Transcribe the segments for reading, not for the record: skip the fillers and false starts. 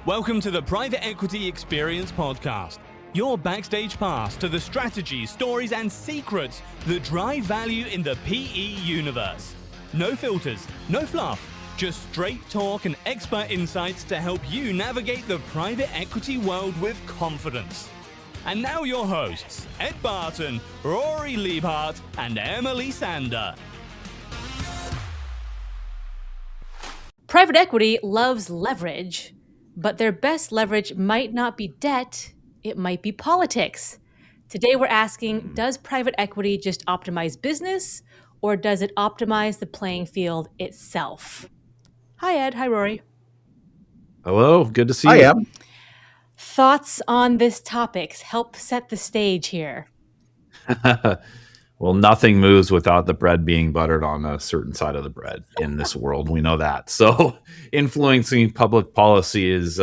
Welcome to the Private Equity Experience Podcast, your backstage pass to the strategies, stories, and secrets that drive value in the PE universe. No filters, no fluff, just straight talk and expert insights to help you navigate the private equity world with confidence. And now your hosts, Ed Barton, Rory Liebhart, and Emily Sander. Private equity loves leverage, but their best leverage might not be debt, it might be politics. Today we're asking, does private equity just optimize business, or does it optimize the playing field itself? Hi, Ed. Hi, Rory. Hello. Good to see I you. am. Thoughts on this topic? Help set the stage here. Well, nothing moves without the bread being buttered on a certain side of the bread in this world. We know that. So influencing public policy is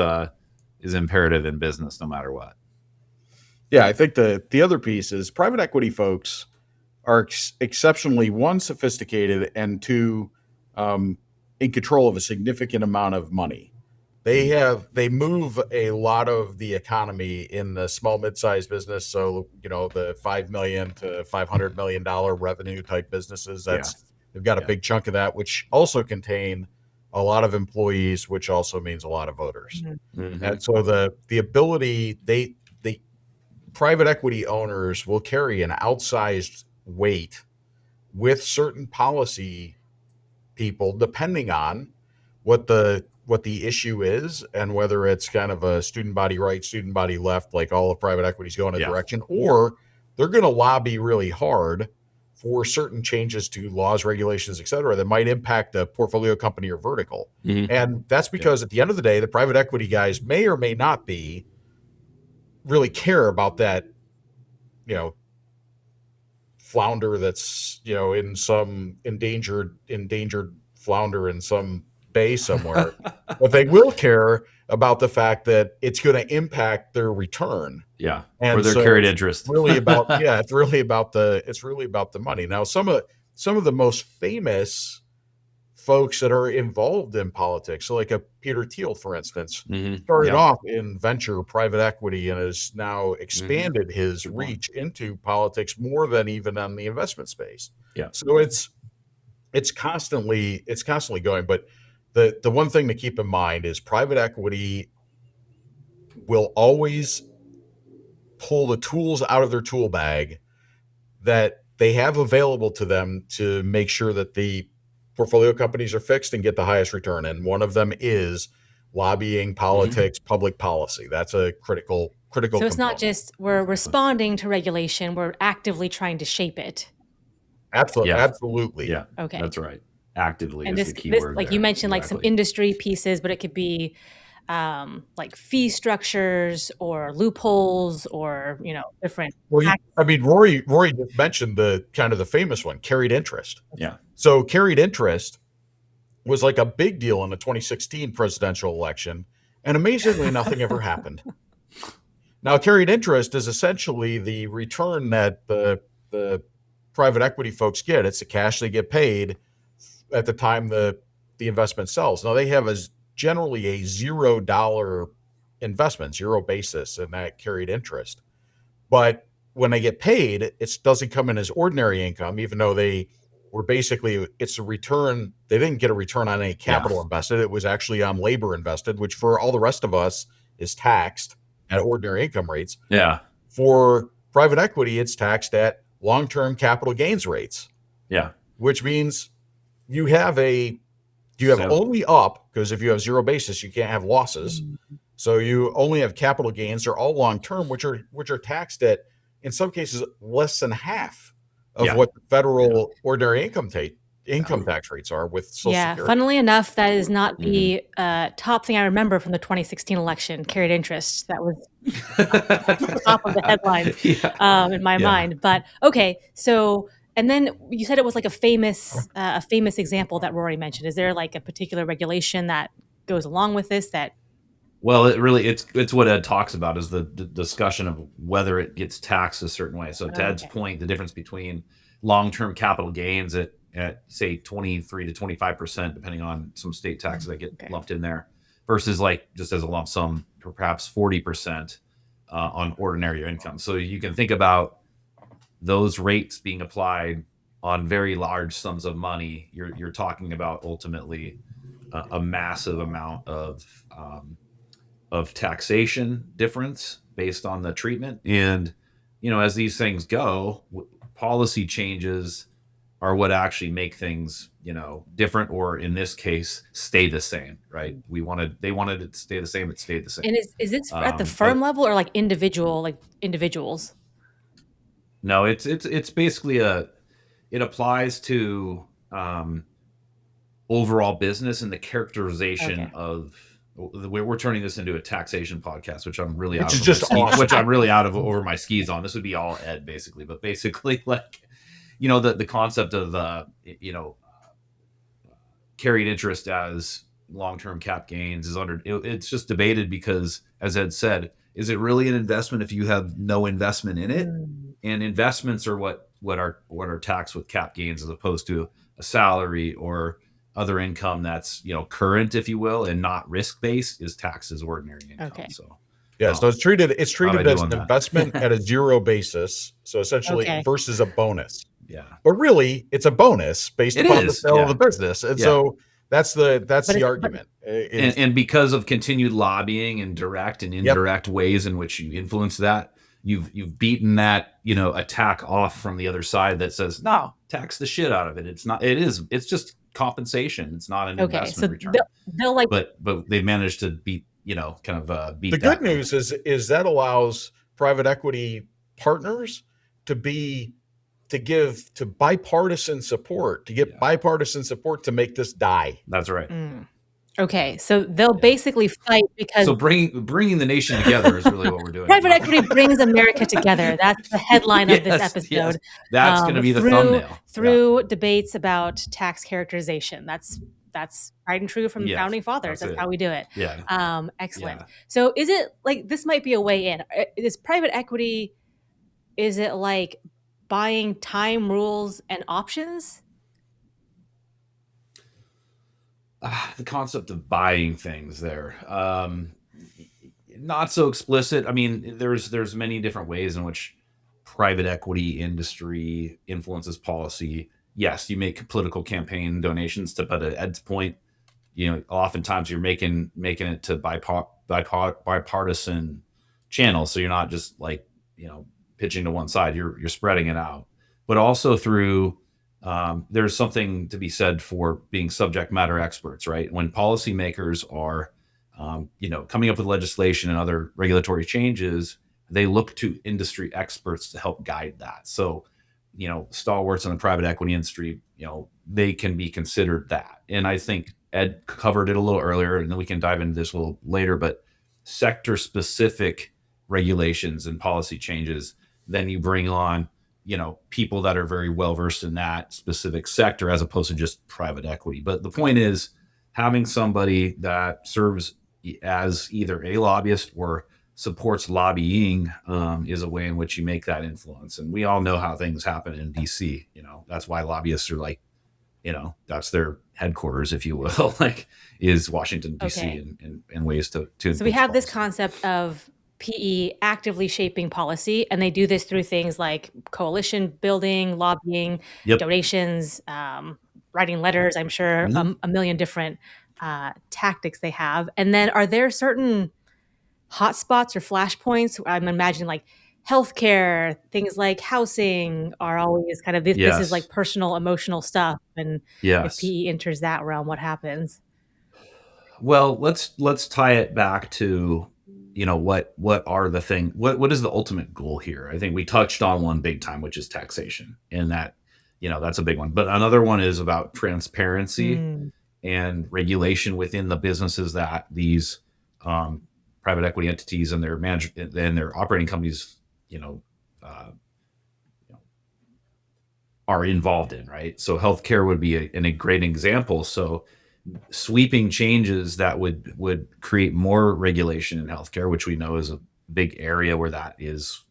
imperative in business no matter what. Yeah, I think the other piece is private equity folks are exceptionally, one, sophisticated, and two, in control of a significant amount of money. They move a lot of the economy in the small mid-sized business. So, the $5 million to $500 million revenue type businesses, they've got a big chunk of that, which also contain a lot of employees, which also means a lot of voters. Mm-hmm. And so the ability, the private equity owners will carry an outsized weight with certain policy people, depending on what the issue is and whether it's kind of a student body right, student body left, like all of private equities go in a direction, or they're going to lobby really hard for certain changes to laws, regulations, et cetera, that might impact a portfolio company or vertical. Mm-hmm. And that's because at the end of the day, the private equity guys may or may not be really care about that, flounder that's, in some endangered flounder in some bay somewhere, but they will care about the fact that it's going to impact their return. Yeah. And or their carried interest. It's really about the money. Now, some of the most famous folks that are involved in politics, so like a Peter Thiel, for instance, started off in venture private equity and has now expanded his reach into politics more than even on the investment space. Yeah. So it's constantly going. But the one thing to keep in mind is private equity will always pull the tools out of their tool bag that they have available to them to make sure that the portfolio companies are fixed and get the highest return. And one of them is lobbying, politics, public policy. That's a critical So it's component. not just we're responding to regulation, we're actively trying to shape it. Absolutely. Yeah. Okay. That's right. Actively And is this, the key word. like there. you mentioned, like some Exactly. industry pieces, but it could be like fee structures or loopholes or different. Well, Rory just mentioned the kind of the famous one, carried interest. Yeah. So carried interest was like a big deal in the 2016 presidential election, and amazingly, nothing ever happened. Now, carried interest is essentially the return that the private equity folks get. It's the cash they get paid at the time the investment sells. Now, they have generally a $0 investment, zero basis in that carried interest. But when they get paid, it doesn't come in as ordinary income, even though it's a return. They didn't get a return on any capital invested. It was actually on labor invested, which for all the rest of us is taxed at ordinary income rates. Yeah. For private equity, it's taxed at long-term capital gains rates. Yeah. Which means you have only up, because if you have zero basis, you can't have losses. So you only have capital gains. They're all long-term, which are taxed at, in some cases, less than half of what the federal ordinary income tax rates are with Social Security. Funnily enough, that is not the top thing I remember from the 2016 election, carried interest. That was at the top of the headlines in my mind. But okay, so, and then you said it was like a famous example that Rory mentioned. Is there like a particular regulation that goes along with this that? Well, it's what Ed talks about is the discussion of whether it gets taxed a certain way. So to Ed's point, the difference between long-term capital gains at say 23 to 25%, depending on some state taxes that get lumped in there, versus like just as a lump sum, perhaps 40% on ordinary income. So you can think about those rates being applied on very large sums of money. You're talking about ultimately a massive amount of taxation difference based on the treatment. And as these things go, policy changes are what actually make things different, or in this case stay the same, right? They wanted it to stay the same. It stayed the same. And is this at the firm level or like individuals? No, it's basically it applies to overall business and the characterization of. We're turning this into a taxation podcast, which I'm really out of over my skis on. This would be all Ed basically, but basically like the concept of carried interest as long-term cap gains is it's just debated because, as Ed said, is it really an investment if you have no investment in it? And investments are what are taxed with cap gains, as opposed to a salary or other income that's current, if you will, and not risk-based, is taxed as ordinary income. Okay. So so it's treated as an investment at a zero basis. So essentially versus a bonus. Yeah. But really it's a bonus based upon the sale of the business. And so that's the argument. And because of continued lobbying and direct and indirect ways in which you influence that, you've beaten that attack off from the other side that says, no, tax the shit out of it. It's just compensation. It's not an investment return. They'll like, but they managed to beat beat the good news is that allows private equity partners to give bipartisan support, bipartisan support to make this die. That's right. Okay, so they'll basically fight because bringing the nation together is really what we're doing. Private equity brings America together. That's the headline of this episode. Yes. That's going to be the thumbnail. Through debates about tax characterization. That's tried and true from the founding fathers. That's how we do it. Yeah. Excellent. Yeah. So is it like, this might be a way in? Is private equity, is it like buying time, rules, and options? The concept of buying things there, not so explicit. I mean, there's many different ways in which private equity industry influences policy. Yes, you make political campaign donations but at Ed's point, oftentimes you're making it to bipartisan channels. So you're not just like, pitching to one side, you're spreading it out, but also through, there's something to be said for being subject matter experts, right? When policymakers are, coming up with legislation and other regulatory changes, they look to industry experts to help guide that. So, stalwarts in the private equity industry, they can be considered that. And I think Ed covered it a little earlier, and then we can dive into this a little later, but sector-specific regulations and policy changes, then you bring on people that are very well versed in that specific sector, as opposed to just private equity. But the point is, having somebody that serves as either a lobbyist or supports lobbying is a way in which you make that influence. And we all know how things happen in DC. That's why lobbyists are like, that's their headquarters, if you will, like, is Washington DC, and ways to. So we have this concept of PE actively shaping policy, and they do this through things like coalition building, lobbying, donations, writing letters. I'm sure a million different tactics they have. And then, are there certain hotspots or flashpoints? I'm imagining like healthcare, things like housing are always kind of this is like personal, emotional stuff. And if PE enters that realm, what happens? Well, let's tie it back to what are the thing, what is the ultimate goal here? I think we touched on one big time, which is taxation, and that that's a big one. But another one is about transparency and regulation within the businesses that these private equity entities and their their operating companies are involved in, right? So healthcare would be a great example. So sweeping changes that would create more regulation in healthcare, which we know is a big area where that is,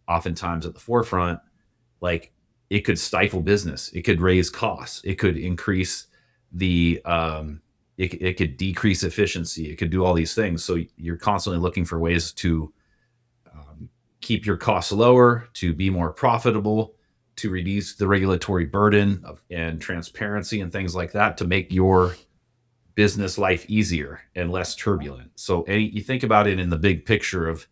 oftentimes at the forefront, like, it could stifle business. It could raise costs. It could increase the it could decrease efficiency. It could do all these things. So you're constantly looking for ways to keep your costs lower, to be more profitable, to reduce the regulatory burden and transparency and things like that, to make your business life easier and less turbulent. So you think about it in the big picture of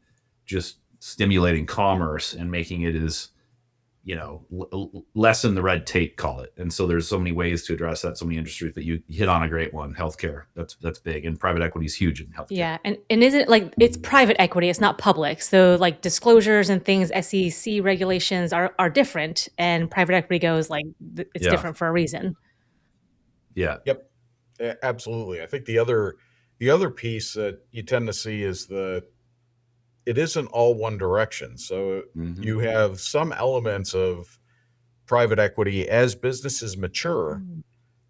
just stimulating commerce and making it as, lessen the red tape, call it. And so there's so many ways to address that, so many industries, but you hit on a great one, healthcare. That's big, and private equity is huge in healthcare. Yeah, and is it like, it's private equity, it's not public, so like disclosures and things, SEC regulations are different, and private equity goes like it's different for a reason. Yeah. Yep. Absolutely. I think the other piece that you tend to see is it isn't all one direction. So you have some elements of private equity as businesses mature.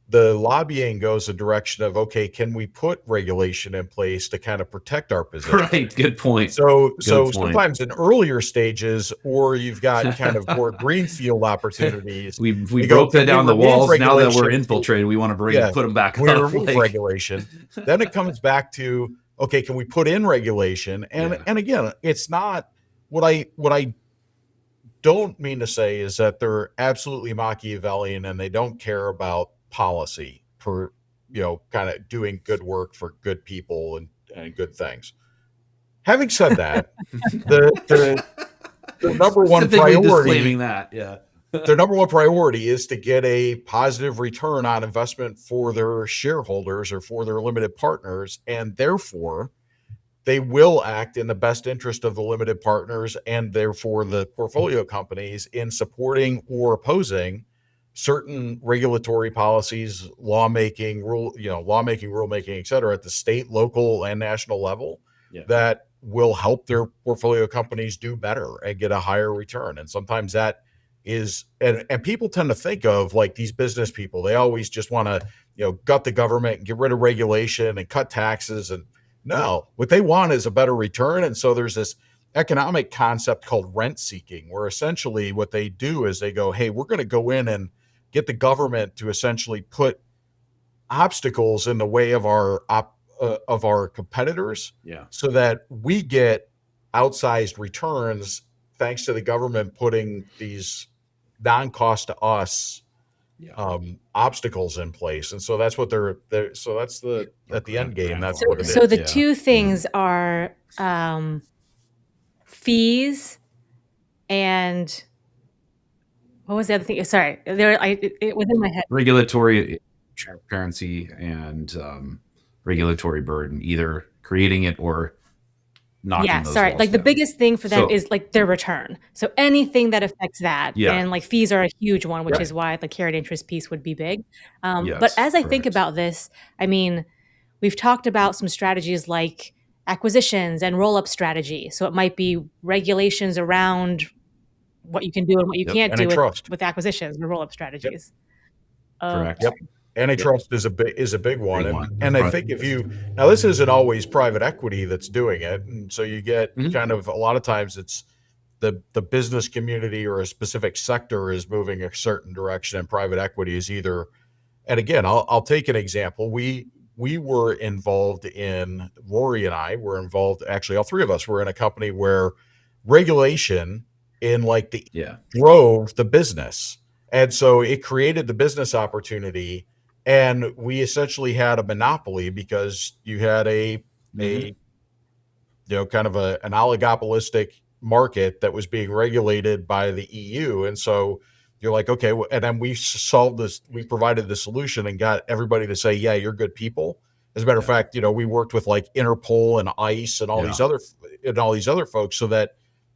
The lobbying goes a direction of, okay, can we put regulation in place to kind of protect our position? Right. Good point. So sometimes in earlier stages, or you've got kind of more greenfield opportunities. We broke that down the walls. Now that we're infiltrated, we want to put them back we up. remove regulation. Then it comes back to, okay, can we put in regulation? And again, it's not what I don't mean to say is that they're absolutely Machiavellian and they don't care about policy for, kind of doing good work for good people and good things. Having said that, the number one priority, their number one priority is to get a positive return on investment for their shareholders or for their limited partners, and therefore they will act in the best interest of the limited partners and therefore the portfolio companies in supporting or opposing certain regulatory policies, lawmaking, rulemaking, et cetera, at the state, local, and national level that will help their portfolio companies do better and get a higher return. And sometimes that is, and people tend to think of like these business people, they always just want to, gut the government and get rid of regulation and cut taxes. And no, what they want is a better return. And so there's this economic concept called rent seeking, where essentially what they do is they go, hey, we're going to go in and get the government to essentially put obstacles in the way of our competitors, so that we get outsized returns thanks to the government putting these non-cost to us obstacles in place. And so that's what they're so that's at the end game. That's what it is. So the two things are fees and what was the other thing? Sorry, it was in my head. Regulatory transparency and regulatory burden, either creating it or knocking those walls like down. the biggest thing for them is like their return. So anything that affects that, and like fees are a huge one, which is why the carried interest piece would be big. But as I think about this, I mean, we've talked about some strategies like acquisitions and roll-up strategy. So it might be regulations around what you can do and what you can't do with acquisitions and roll-up strategies. Correct. Antitrust is a big one. And I think now this isn't always private equity that's doing it. And so you get kind of, a lot of times it's the business community or a specific sector is moving a certain direction, and private equity is either, and again, I'll take an example. We were involved in, Rory and I were involved, actually all three of us were in a company where regulation in like drove the business. And so it created the business opportunity, and we essentially had a monopoly because you had a kind of an oligopolistic market that was being regulated by the EU. And so you're like, okay, and then we solved this, we provided the solution and got everybody to say, yeah, you're good people. As a matter of fact, we worked with like Interpol and ICE and all these other folks, so that,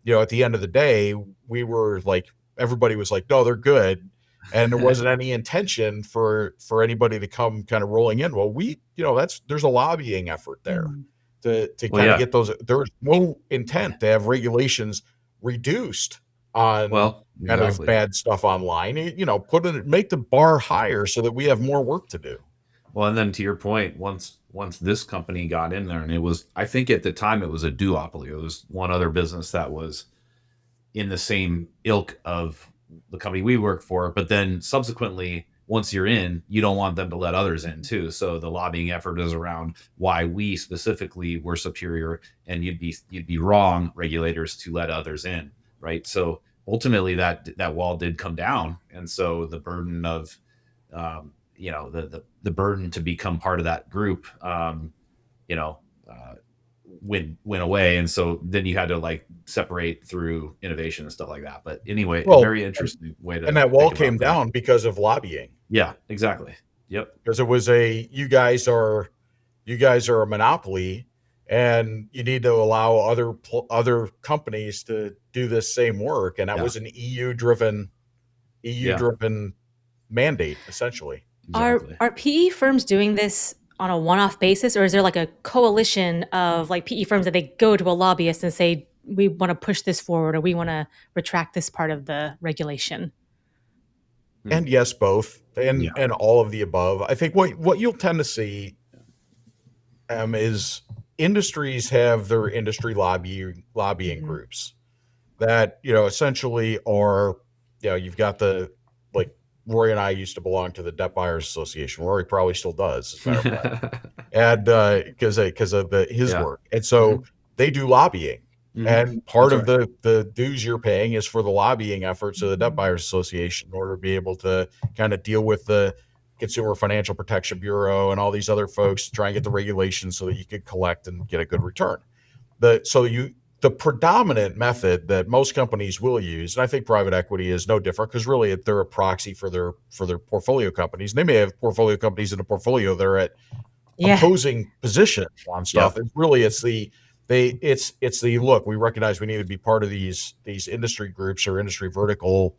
at the end of the day, we were like, everybody was like, no, they're good. And there wasn't any intention for anybody to come kind of rolling in. Well, there's a lobbying effort there to kind of get those. There's no intent to have regulations reduced on kind of bad stuff online. Make the bar higher so that we have more work to do. Well, and then to your point, once this company got in there, and it was, I think at the time it was a duopoly. It was one other business that was in the same ilk of the company we work for, but then subsequently once you're in, you don't want them to let others in too. So the lobbying effort is around why we specifically were superior, and you'd be wrong, regulators, to let others in, right? So ultimately that wall did come down, and so the burden of the burden to become part of that group you know uh, went away, and so then you had to like separate through innovation and stuff like that. But anyway, Well, very interesting way to and that wall think about came that. down because of lobbying. Yeah, exactly. Yep. Because it was you guys are a monopoly, and you need to allow other companies to do this same work, and that was an EU driven mandate, essentially. Exactly. Are PE firms doing this on a one-off basis, or is there like a coalition of like PE firms that they go to a lobbyist and say, we want to push this forward, or we want to retract this part of the regulation? And yes, both, and all of the above. I think what you'll tend to see is industries have their industry lobbying groups that essentially are, you've got like Rory and I used to belong to the Debt Buyers Association. Rory probably still does, as a matter of fact, and because of his work, and so they do lobbying. And part of the dues you're paying is for the lobbying efforts of the Debt Buyers Association in order to be able to kind of deal with the Consumer Financial Protection Bureau and all these other folks to try and get the regulations so that you could collect and get a good return. The predominant method that most companies will use, and I think private equity is no different, because really they're a proxy for their portfolio companies. And they may have portfolio companies in a portfolio they're at opposing positions on stuff. And really it's the look, we recognize we need to be part of these industry groups or industry vertical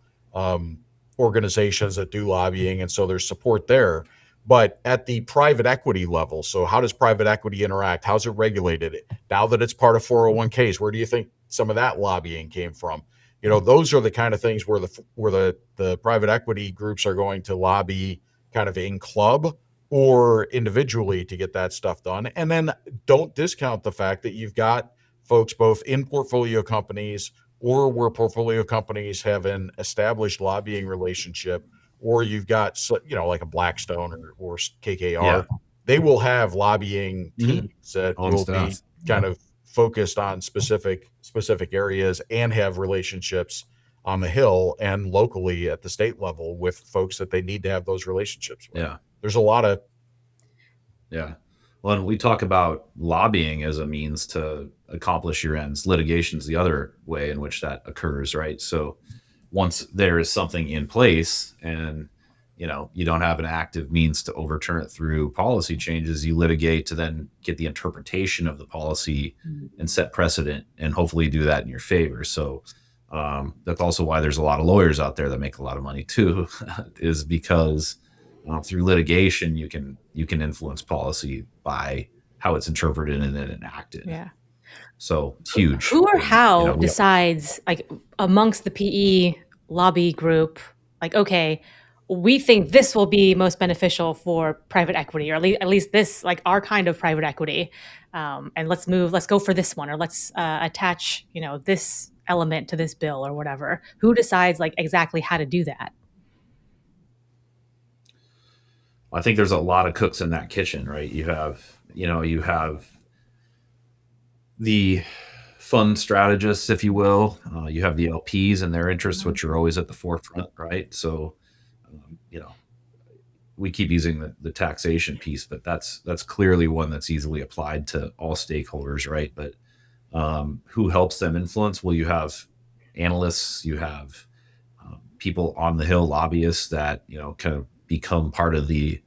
organizations that do lobbying, and so there's support there. But at the private equity level, so how does private equity interact? How's it regulated? Now that it's part of 401ks, where do you think some of that lobbying came from? Those are the kind of things where the private equity groups are going to lobby kind of in club or individually to get that stuff done. And then don't discount the fact that you've got folks both in portfolio companies or where portfolio companies have an established lobbying relationship, or you've got, like a Blackstone or KKR, they will have lobbying teams that will be kind of focused on specific areas and have relationships on the Hill and locally at the state level with folks that they need to have those relationships with. Yeah. There's a lot of. Yeah. Well, and we talk about lobbying as a means to accomplish your ends. Litigation is the other way in which that occurs, right? So once there is something in place and you don't have an active means to overturn it through policy changes, you litigate to then get the interpretation of the policy and set precedent, and hopefully do that in your favor. So that's also why there's a lot of lawyers out there that make a lot of money too, is because through litigation you can influence policy by how it's interpreted and then enacted. Yeah. So it's huge. Who or how decides, like, amongst the PE lobby group, like, okay, we think this will be most beneficial for private equity, or at least this, like, our kind of private equity, and let's go for this one, or let's attach this element to this bill or whatever. Who decides, like, exactly how to do that? I think there's a lot of cooks in that kitchen, right? You have the fund strategists, if you will. You have the LPs and their interests, which are always at the forefront, right? So, we keep using the taxation piece, but that's clearly one that's easily applied to all stakeholders, right? But who helps them influence? Well, you have analysts, you have people on the Hill, lobbyists that kind of become part of the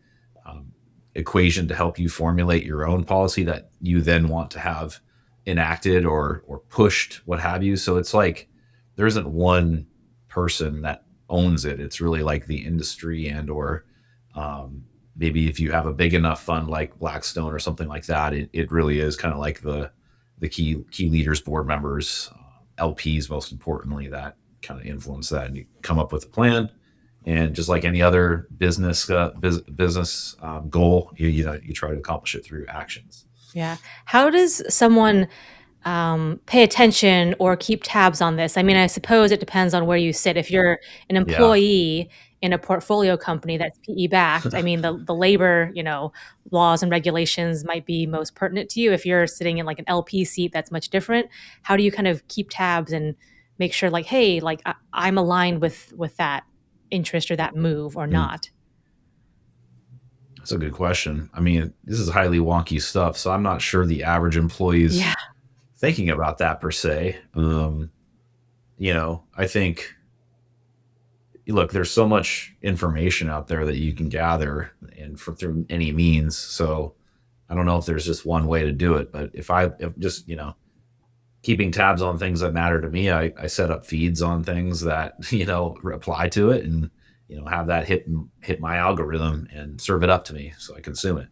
equation to help you formulate your own policy that you then want to have enacted or pushed, what have you. So it's like there isn't one person that owns it. It's really like the industry, and or maybe if you have a big enough fund like Blackstone or something like that, it really is kind of like the key leaders, board members, LPs, most importantly, that kind of influence that, and you come up with a plan. And just like any other business goal, you try to accomplish it through actions. Yeah. How does someone pay attention or keep tabs on this? I mean, I suppose it depends on where you sit. If you're an employee in a portfolio company that's PE backed, I mean, the labor, laws and regulations might be most pertinent to you. If you're sitting in like an LP seat, that's much different. How do you kind of keep tabs and make sure like, hey, like I'm aligned with that interest or that move or not? That's a good question. I mean, this is highly wonky stuff, so I'm not sure the average employee's thinking about that per se. I think, look, there's so much information out there that you can gather and through any means. So I don't know if there's just one way to do it, but if just, keeping tabs on things that matter to me, I set up feeds on things that, apply to it and, have that hit my algorithm and serve it up to me so I consume it,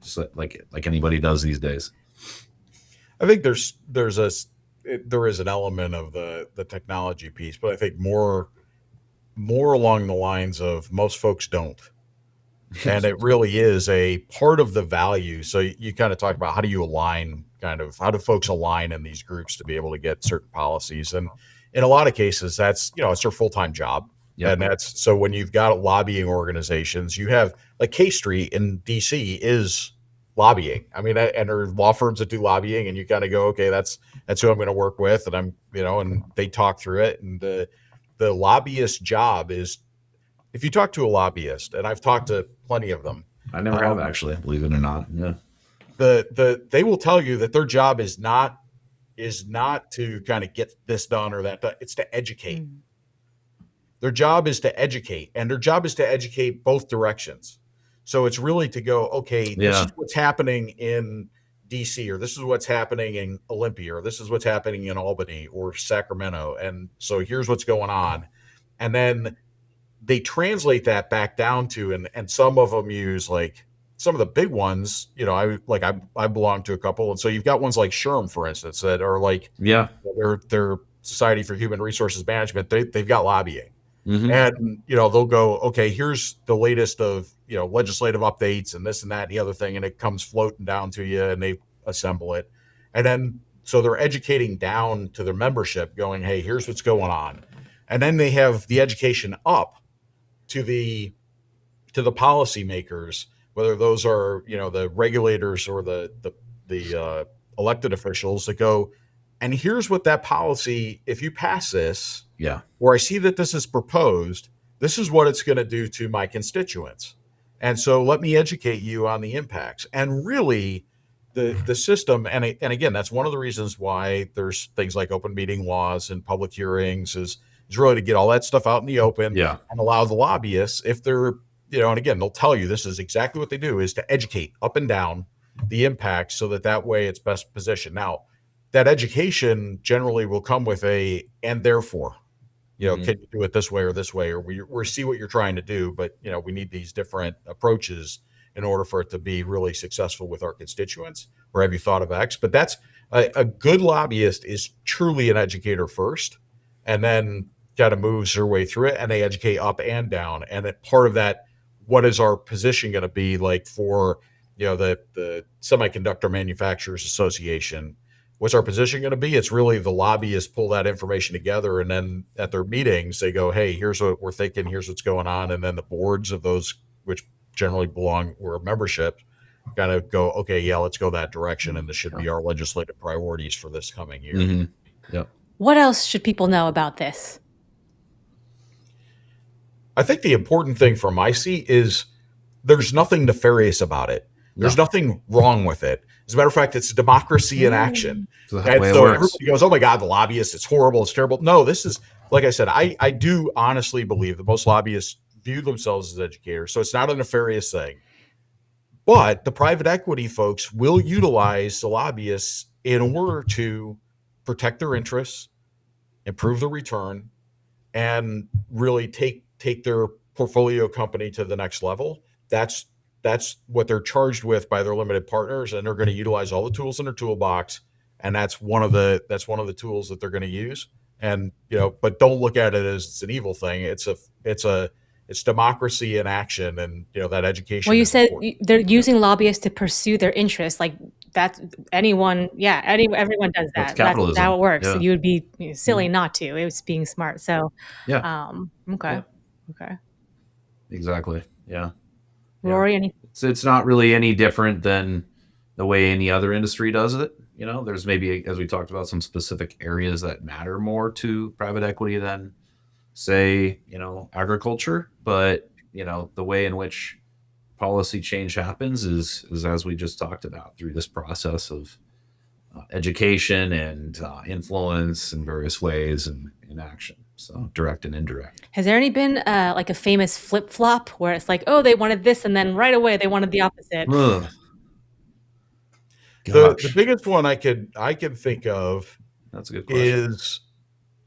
just like anybody does these days. I think there is an element of the technology piece, but I think more along the lines of most folks don't. And it really is a part of the value. So you kind of talk about how do you align, how do folks align in these groups to be able to get certain policies? And in a lot of cases, that's, it's their full-time job. Yep. And that's, so when you've got lobbying organizations, you have like K Street in DC is lobbying. I mean, and there are law firms that do lobbying, and you kind of go, okay, that's who I'm going to work with. And I'm, and they talk through it. And the lobbyist job is, if you talk to a lobbyist, and I've talked to plenty of them. I never have actually, believe it or not. Yeah. They will tell you that their job is not to kind of get this done or that done. It's to educate. Their job is to educate, and their job is to educate both directions. So it's really to go, okay, this is what's happening in DC, or this is what's happening in Olympia, or this is what's happening in Albany or Sacramento. And so here's what's going on. And then they translate that back down to, and some of them use like some of the big ones, I belong to a couple. And so you've got ones like SHRM, for instance, that are like, their Society for Human Resources Management. They've got lobbying. And, they'll go, okay, here's the latest of, legislative updates and this and that and the other thing. And it comes floating down to you and they assemble it. And then, so they're educating down to their membership going, hey, here's what's going on. And then they have the education up to the policymakers, whether those are, the regulators or the elected officials that go, and here's what that policy, if you pass this, or I see that this is proposed, this is what it's going to do to my constituents. And so let me educate you on the impacts. And really the system, and again, that's one of the reasons why there's things like open meeting laws and public hearings is really to get all that stuff out in the open and allow the lobbyists, if they're, and again, they'll tell you this is exactly what they do, is to educate up and down the impacts so that way it's best positioned. Now, that education generally will come with and therefore, can you do it this way, or we see what you're trying to do, but, we need these different approaches in order for it to be really successful with our constituents, or have you thought of X? But that's a good lobbyist is truly an educator first, and then kind of moves their way through it, and they educate up and down. And that part of that, what is our position going to be like for, the Semiconductor Manufacturers Association? What's our position going to be? It's really the lobbyists pull that information together, and then at their meetings, they go, hey, here's what we're thinking, here's what's going on. And then the boards of those, which generally belong or membership, kind of go, okay, yeah, let's go that direction. And this should be our legislative priorities for this coming year. What else should people know about this? I think the important thing from my seat is there's nothing nefarious about it. There's nothing wrong with it. As a matter of fact, it's democracy in action. So everybody goes, oh my God, the lobbyists, it's horrible, it's terrible. No, this is, like I said, I do honestly believe that most lobbyists view themselves as educators. So it's not a nefarious thing. But the private equity folks will utilize the lobbyists in order to protect their interests, improve the return, and really take their portfolio company to the next level. That's what they're charged with by their limited partners, and they're going to utilize all the tools in their toolbox. And that's one of the tools that they're going to use. And but don't look at it as it's an evil thing. It's democracy in action, and that education. Well, you said they're using lobbyists to pursue their interests. Like that's everyone does that. That's how it works. So you would be silly not to. It was being smart. So okay. exactly. Yeah. Rory, any? So it's not really any different than the way any other industry does it. There's maybe, as we talked about, some specific areas that matter more to private equity than, say, agriculture. But, the way in which policy change happens is as we just talked about, through this process of education and influence in various ways and in action. So direct and indirect. Has there any been like a famous flip flop where it's like, oh, they wanted this, and then right away they wanted the opposite? Ugh. The biggest one I could think of That's a good question. is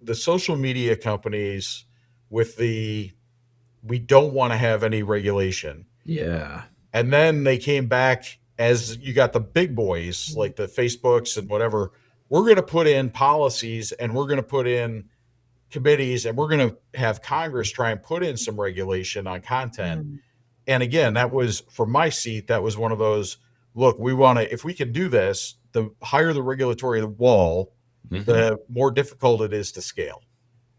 the social media companies with we don't want to have any regulation. Yeah. And then they came back as you got the big boys like the Facebooks and whatever. We're going to put in policies and we're going to put in committees and we're going to have Congress try and put in some regulation on content. And again, that was, from my seat, that was one of those, look, we want to, if we can do this, the higher the regulatory wall, the more difficult it is to scale.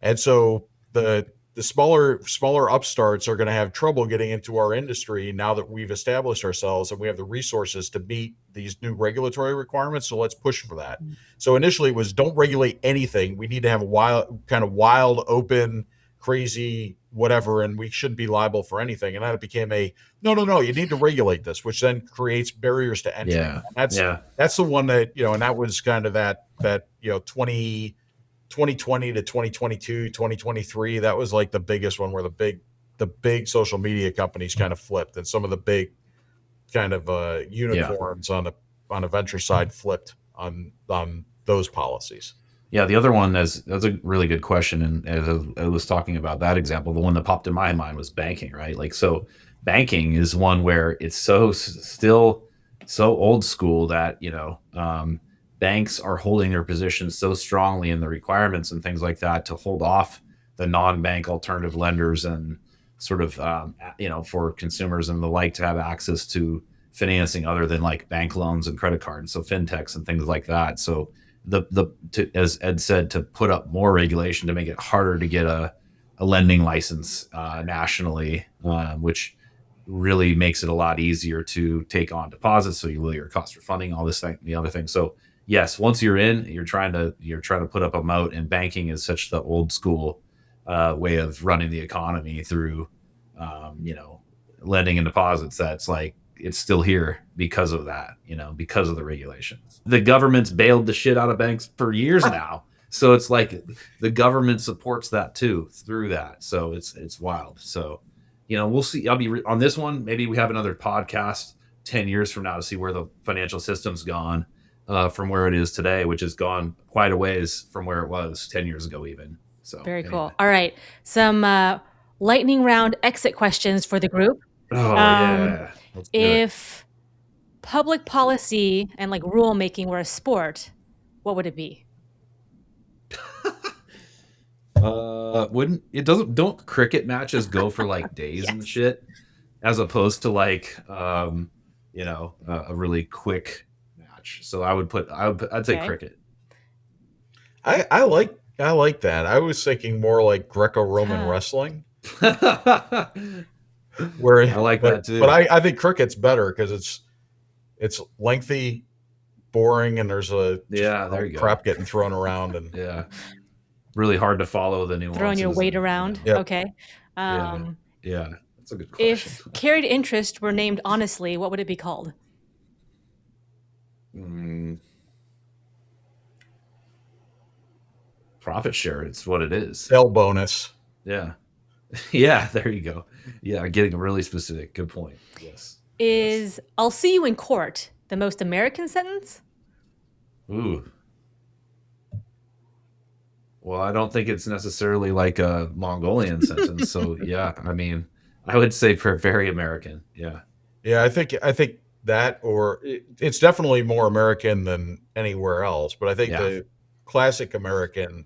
And so the smaller upstarts are going to have trouble getting into our industry now that we've established ourselves and we have the resources to meet these new regulatory requirements. So let's push for that. So initially it was, don't regulate anything. We need to have a wild, open, crazy, whatever, and we shouldn't be liable for anything. And then it became no, you need to regulate this, which then creates barriers to entry. Yeah. And that's the one that, and that was kind of that 2020 to 2022, 2023, that was like the biggest one where the big social media companies kind of flipped, and some of the big kind of unicorns on the venture side flipped on those policies. Yeah, the other one that's a really good question, and as I was talking about that example, the one that popped in my mind was banking, right? Like, so banking is one where it's still so old school that banks are holding their positions so strongly in the requirements and things like that to hold off the non-bank alternative lenders and sort of for consumers and the like to have access to financing other than like bank loans and credit cards, so fintechs and things like that. So as Ed said, to put up more regulation to make it harder to get a lending license nationally, which really makes it a lot easier to take on deposits. So you lower your cost for funding, all this thing, the other thing. So yes, once you're in, you're trying to put up a moat, and banking is such the old school way of running the economy through, lending and deposits. That's like, it's still here because of that, because of the regulations. The government's bailed the shit out of banks for years now. So it's like the government supports that too through that. So it's wild. So, we'll see. I'll be on this one. Maybe we have another podcast 10 years from now to see where the financial system's gone from where it is today, which has gone quite a ways from where it was 10 years ago even. So very cool. All right. Some lightning round exit questions for the group. Oh, yeah. If public policy and like rulemaking were a sport, what would it be? Don't cricket matches go for like days Yes. and shit, as opposed to like a really quick match. So I'd say cricket. I like that. I was thinking more like Greco-Roman wrestling. Where I like that too. But I think cricket's better because it's lengthy, boring, and there's crap getting thrown around, and really hard to follow the nuances. Throwing your weight around. Yep. Okay. Yeah, that's a good question. If carried interest were named honestly, what would it be called? Profit share. It's what it is. Sell bonus. Yeah. Yeah, there you go. Yeah, getting really specific. Good point. Yes. Is I'll see you in court the most American sentence? Ooh. Well, I don't think it's necessarily like a Mongolian sentence. So yeah, I mean, I would say very American. Yeah. Yeah, I think that, or it's definitely more American than anywhere else. But I think the classic American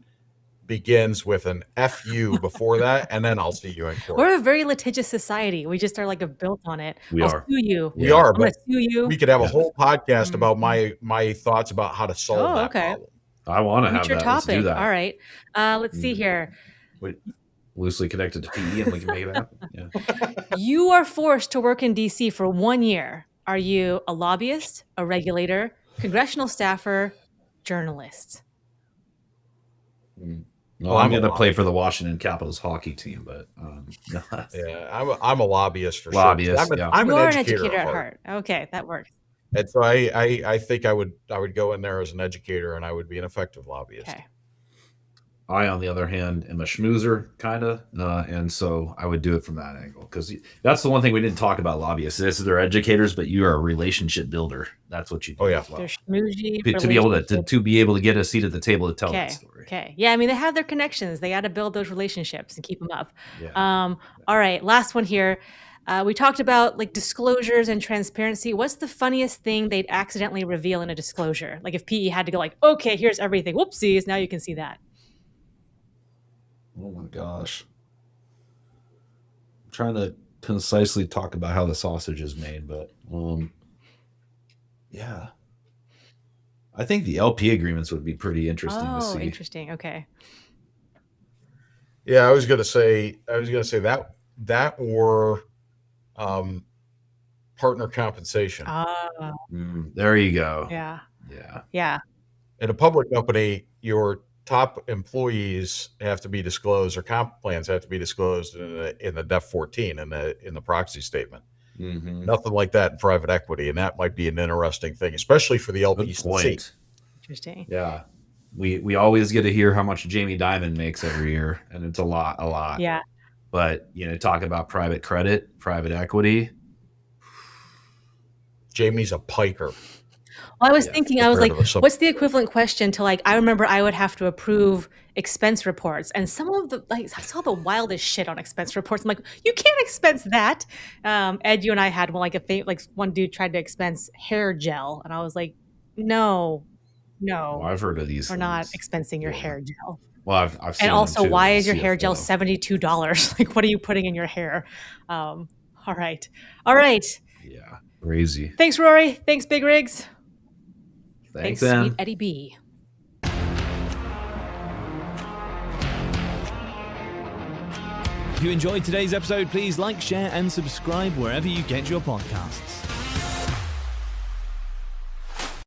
begins with an FU before that, and then I'll see you in court. We're a very litigious society. We just are like built on it. We I'll are. sue you. We are, I'm gonna but sue you. we could have a whole podcast about my thoughts about how to solve that problem. I want to have Future that. Let's topic. do that. All right. Let's see here. Wait, loosely connected to PE, and we can make it happen. Yeah. You are forced to work in DC for 1 year. Are you a lobbyist, a regulator, congressional staffer, journalist? Well, I'm going to play for the Washington Capitals hockey team, but no. Yeah, I'm a lobbyist for Lobbyist, sure. yeah. I'm You an are an educator educator at at heart. heart. Okay, that works. And so I think I would go in there as an educator, and I would be an effective lobbyist. Okay. I, on the other hand, am a schmoozer, kind of, and so I would do it from that angle, because that's the one thing we didn't talk about lobbyists. They're educators, but you are a relationship builder. That's what you do. Oh, yeah. As well. They're schmoozey. To be able to get a seat at the table to tell that story. Okay. Yeah, I mean, they have their connections. They got to build those relationships and keep them up. Yeah. All right, last one here. We talked about like disclosures and transparency. What's the funniest thing they'd accidentally reveal in a disclosure? Like if PE had to go like, okay, here's everything. Whoopsies, now you can see that. Oh my gosh. I'm trying to concisely talk about how the sausage is made, but yeah. I think the LP agreements would be pretty interesting to see. Oh, interesting. Okay. Yeah, I was gonna say that or partner compensation. There you go. Yeah. Yeah. Yeah. In a public company, your top employees have to be disclosed, or comp plans have to be disclosed in the Def 14 in the proxy statement. Mm-hmm. Nothing like that in private equity, and that might be an interesting thing, especially for the LPs to see. Interesting. Yeah, we always get to hear how much Jamie Dimon makes every year, and it's a lot. Yeah. But talk about private credit, private equity. Jamie's a piker. Well, I was thinking, I was like, what's the equivalent question to like, I remember I would have to approve expense reports, and some of the, like, I saw the wildest shit on expense reports. I'm like, you can't expense that. Ed, you and I had one, like one dude tried to expense hair gel, and I was like, no. Well, I've heard of these. We're things. Not expensing your hair gel. Well, I've seen and also, them too, why is your hair gel $72? Like, what are you putting in your hair? All right. Yeah, crazy. Thanks, Rory. Thanks, Big Rigs. Thanks, Sweet Eddie B. If you enjoyed today's episode, please like, share, and subscribe wherever you get your podcasts.